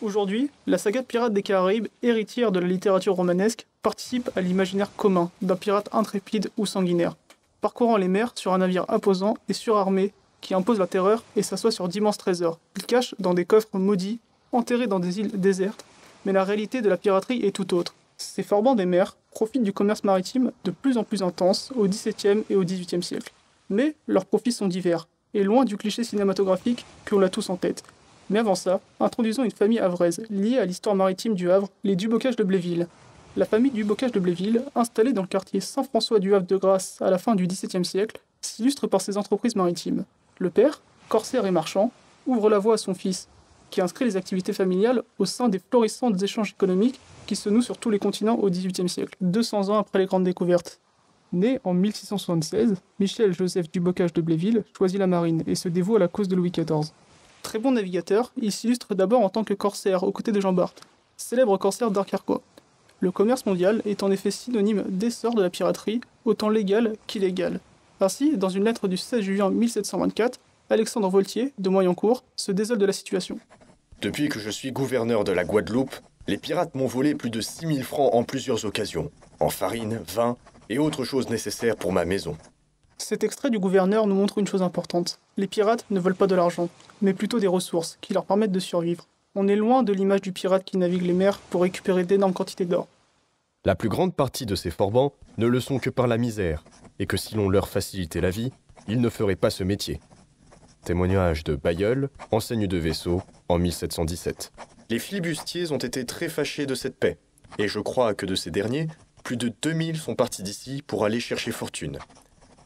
Aujourd'hui, la saga Pirates des Caraïbes, héritière de la littérature romanesque, participe à l'imaginaire commun d'un pirate intrépide ou sanguinaire, parcourant les mers sur un navire imposant et surarmé qui impose la terreur et s'assoit sur d'immenses trésors. Il cache dans des coffres maudits, enterrés dans des îles désertes, mais la réalité de la piraterie est tout autre. Ces forbans des mers profitent du commerce maritime de plus en plus intense au XVIIe et au XVIIIe siècle. Mais leurs profits sont divers, et loin du cliché cinématographique que l'on a tous en tête. Mais avant ça, introduisons une famille havraise liée à l'histoire maritime du Havre, les Dubocage de Bléville. La famille Dubocage de Bléville, installée dans le quartier Saint-François du Havre de Grâce à la fin du XVIIe siècle, s'illustre par ses entreprises maritimes. Le père, corsaire et marchand, ouvre la voie à son fils, qui inscrit les activités familiales au sein des florissants échanges économiques qui se nouent sur tous les continents au XVIIIe siècle, 200 ans après les grandes découvertes. Né en 1676, Michel-Joseph Dubocage de Bléville choisit la marine et se dévoue à la cause de Louis XIV. Très bon navigateur, il s'illustre d'abord en tant que corsaire aux côtés de Jean Bart, célèbre corsaire d'Arcarquois. Le commerce mondial est en effet synonyme d'essor de la piraterie, autant légale qu'illégale. Ainsi, dans une lettre du 16 juin 1724, Alexandre Voltier, de Moyencourt, se désole de la situation. Depuis que je suis gouverneur de la Guadeloupe, les pirates m'ont volé plus de 6 000 francs en plusieurs occasions, en farine, vin et autres choses nécessaires pour ma maison. Cet extrait du gouverneur nous montre une chose importante. Les pirates ne veulent pas de l'argent, mais plutôt des ressources qui leur permettent de survivre. On est loin de l'image du pirate qui navigue les mers pour récupérer d'énormes quantités d'or. La plus grande partie de ces forbans ne le sont que par la misère, et que si l'on leur facilitait la vie, ils ne feraient pas ce métier. Témoignage de Bailleul, enseigne de vaisseau, en 1717. Les flibustiers ont été très fâchés de cette paix, et je crois que de ces derniers, plus de 2000 sont partis d'ici pour aller chercher fortune.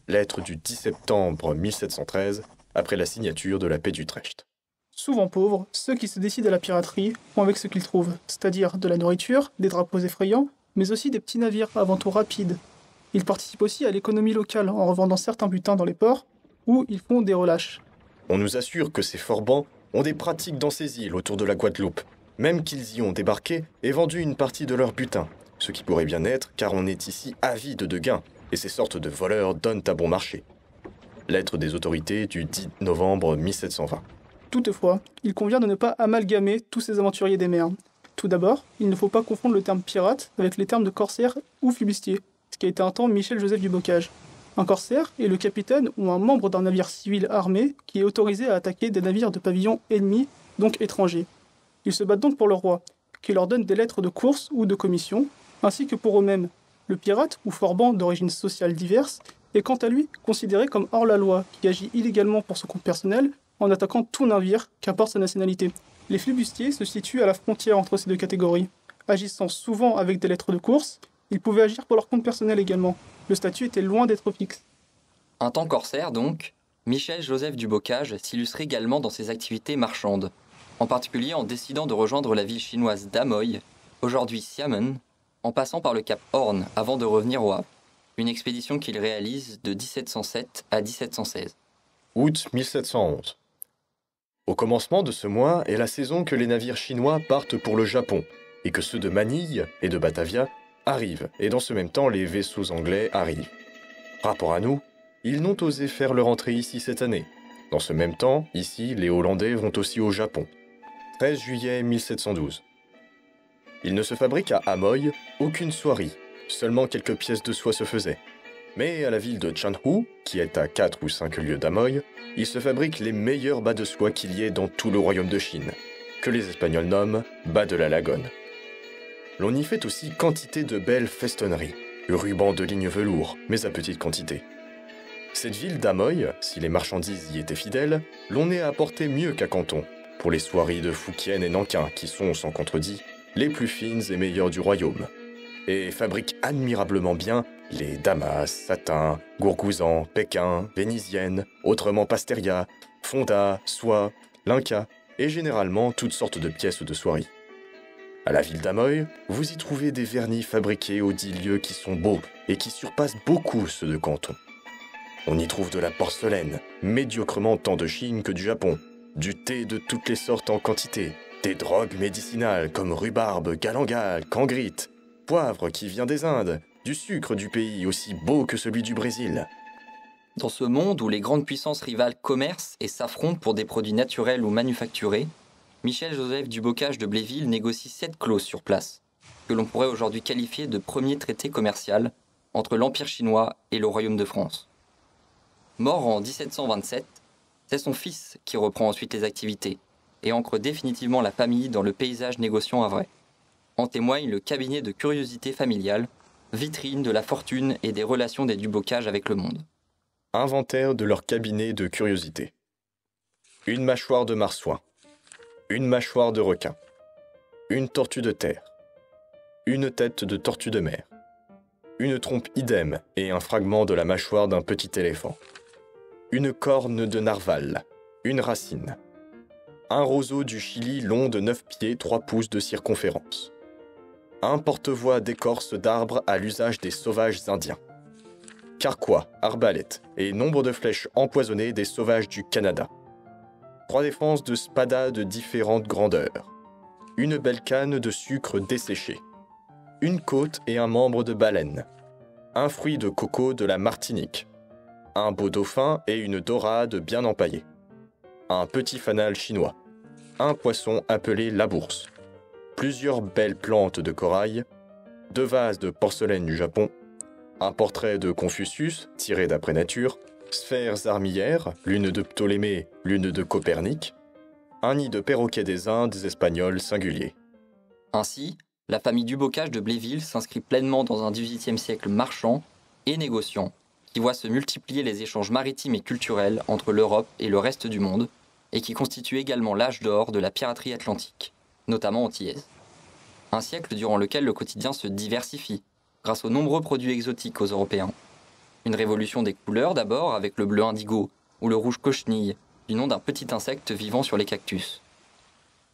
Lettre du 10 septembre 1713, après la signature de la paix d'Utrecht. Souvent pauvres, ceux qui se décident à la piraterie font avec ce qu'ils trouvent, c'est-à-dire de la nourriture, des drapeaux effrayants, mais aussi des petits navires avant tout rapides. Ils participent aussi à l'économie locale en revendant certains butins dans les ports, où ils font des relâches. On nous assure que ces forbans ont des pratiques dans ces îles autour de la Guadeloupe, même qu'ils y ont débarqué et vendu une partie de leur butin, ce qui pourrait bien être car on est ici avide de gains, et ces sortes de voleurs donnent à bon marché. Lettre des autorités du 10 novembre 1720. Toutefois, il convient de ne pas amalgamer tous ces aventuriers des mers. Tout d'abord, il ne faut pas confondre le terme pirate avec les termes de corsaire ou flibustier, ce qui a été un temps Michel-Joseph Dubocage. Un corsaire est le capitaine ou un membre d'un navire civil armé qui est autorisé à attaquer des navires de pavillon ennemi, donc étrangers. Ils se battent donc pour le roi, qui leur donne des lettres de course ou de commission, ainsi que pour eux-mêmes. Le pirate, ou forban d'origine sociale diverse, est quant à lui considéré comme hors-la-loi, qui agit illégalement pour son compte personnel en attaquant tout navire, qu'importe sa nationalité. Les flibustiers se situent à la frontière entre ces deux catégories. Agissant souvent avec des lettres de course, ils pouvaient agir pour leur compte personnel également. Le statut était loin d'être fixe. Un temps corsaire donc, Michel-Joseph Dubocage s'illustre également dans ses activités marchandes, en particulier en décidant de rejoindre la ville chinoise d'Amoy, aujourd'hui Xiamen, en passant par le cap Horn avant de revenir au Havre, une expédition qu'il réalise de 1707 à 1716. Août 1711. Au commencement de ce mois est la saison que les navires chinois partent pour le Japon, et que ceux de Manille et de Batavia arrivent, et dans ce même temps les vaisseaux anglais arrivent. Rapport à nous, ils n'ont osé faire leur entrée ici cette année. Dans ce même temps, ici, les Hollandais vont aussi au Japon. 13 juillet 1712. Il ne se fabrique à Amoy aucune soierie, seulement quelques pièces de soie se faisaient. Mais à la ville de Chanhu, qui est à 4 ou 5 lieues d'Amoy, il se fabrique les meilleurs bas de soie qu'il y ait dans tout le royaume de Chine, que les Espagnols nomment bas de la Lagone. L'on y fait aussi quantité de belles festonneries, rubans de ligne velours, mais à petite quantité. Cette ville d'Amoy, si les marchandises y étaient fidèles, l'on est à apporter mieux qu'à Canton, pour les soieries de Fouquier et Nankin, qui sont, sans contredit, les plus fines et meilleures du royaume, et fabrique admirablement bien les damas, satins, gourgouzans, pékins, vénitiennes, autrement pasteria, fonda, soie, linca, et généralement toutes sortes de pièces de soierie. À la ville d'Amoy, vous y trouvez des vernis fabriqués aux 10 lieues qui sont beaux et qui surpassent beaucoup ceux de Canton. On y trouve de la porcelaine, médiocrement tant de Chine que du Japon, du thé de toutes les sortes en quantité, des drogues médicinales comme rhubarbe, galangal, cangrite, poivre qui vient des Indes, du sucre du pays aussi beau que celui du Brésil. Dans ce monde où les grandes puissances rivales commercent et s'affrontent pour des produits naturels ou manufacturés, Michel-Joseph du Bocage de Bléville négocie 7 clauses sur place, que l'on pourrait aujourd'hui qualifier de premier traité commercial entre l'Empire chinois et le Royaume de France. Mort en 1727, c'est son fils qui reprend ensuite les activités et ancre définitivement la famille dans le paysage négociant havrais. En témoigne le cabinet de curiosité familiale, vitrine de la fortune et des relations des Dubocage avec le monde. Inventaire de leur cabinet de curiosité. Une mâchoire de marsouin. Une mâchoire de requin. Une tortue de terre. Une tête de tortue de mer. Une trompe idem et un fragment de la mâchoire d'un petit éléphant. Une corne de narval. Une racine. Un roseau du Chili long de 9 pieds 3 pouces de circonférence. Un porte-voix d'écorce d'arbre à l'usage des sauvages indiens. Carquois, arbalète et nombre de flèches empoisonnées des sauvages du Canada. 3 défenses de spada de différentes grandeurs. Une belle canne de sucre desséché. Une côte et un membre de baleine. Un fruit de coco de la Martinique. Un beau dauphin et une dorade bien empaillée. Un petit fanal chinois. Un poisson appelé la bourse. Plusieurs belles plantes de corail. 2 vases de porcelaine du Japon. Un portrait de Confucius, tiré d'après nature. Sphères armillaires, l'une de Ptolémée, l'une de Copernic. Un nid de perroquets des Indes espagnols singulier. Ainsi, la famille Dubocage de Bléville s'inscrit pleinement dans un XVIIIe siècle marchand et négociant, qui voit se multiplier les échanges maritimes et culturels entre l'Europe et le reste du monde, et qui constitue également l'âge d'or de la piraterie atlantique, notamment antillaise. Un siècle durant lequel le quotidien se diversifie, grâce aux nombreux produits exotiques aux Européens. Une révolution des couleurs d'abord, avec le bleu indigo ou le rouge cochenille, du nom d'un petit insecte vivant sur les cactus.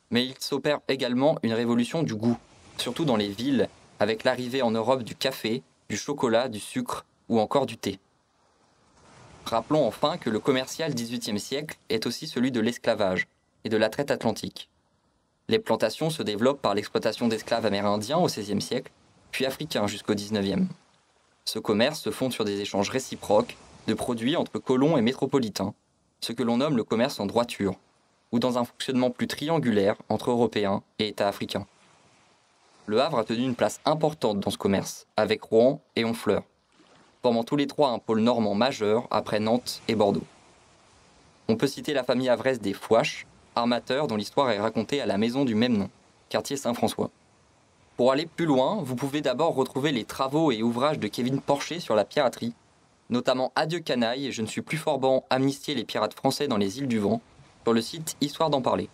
Mais il s'opère également une révolution du goût, surtout dans les villes, avec l'arrivée en Europe du café, du chocolat, du sucre ou encore du thé. Rappelons enfin que le commercial XVIIIe siècle est aussi celui de l'esclavage et de la traite atlantique. Les plantations se développent par l'exploitation d'esclaves amérindiens au XVIe siècle, puis africains jusqu'au XIXe. Ce commerce se fonde sur des échanges réciproques de produits entre colons et métropolitains, ce que l'on nomme le commerce en droiture, ou dans un fonctionnement plus triangulaire entre Européens et États africains. Le Havre a tenu une place importante dans ce commerce, avec Rouen et Honfleur, formant tous les trois un pôle normand majeur après Nantes et Bordeaux. On peut citer la famille havraise des Fouaches, armateurs dont l'histoire est racontée à la maison du même nom, quartier Saint-François. Pour aller plus loin, vous pouvez d'abord retrouver les travaux et ouvrages de Kevin Porcher sur la piraterie, notamment Adieu canaille, je ne suis plus fort bon, amnistier les pirates français dans les îles du Vent, sur le site Histoire d'en parler.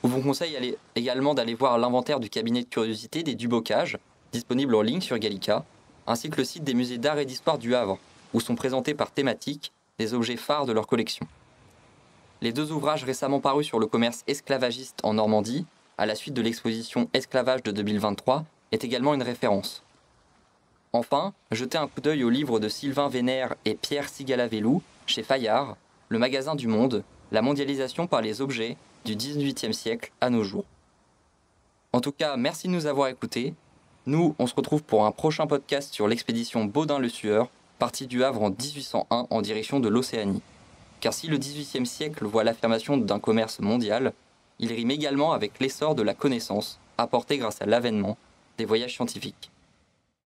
Je vous conseille également d'aller voir l'inventaire du cabinet de curiosité des Dubocage, disponible en ligne sur Gallica, ainsi que le site des musées d'art et d'histoire du Havre, où sont présentés par thématique des objets phares de leur collection. Les 2 ouvrages récemment parus sur le commerce esclavagiste en Normandie, à la suite de l'exposition Esclavage de 2023, est également une référence. Enfin, jetez un coup d'œil au livre de Sylvain Vénère et Pierre Sigala-Vellou, chez Fayard, Le magasin du monde, la mondialisation par les objets du XVIIIe siècle à nos jours. En tout cas, merci de nous avoir écoutés. Nous, on se retrouve pour un prochain podcast sur l'expédition Baudin-le-Sueur, partie du Havre en 1801 en direction de l'Océanie. Car si le XVIIIe siècle voit l'affirmation d'un commerce mondial, il rime également avec l'essor de la connaissance apportée grâce à l'avènement des voyages scientifiques.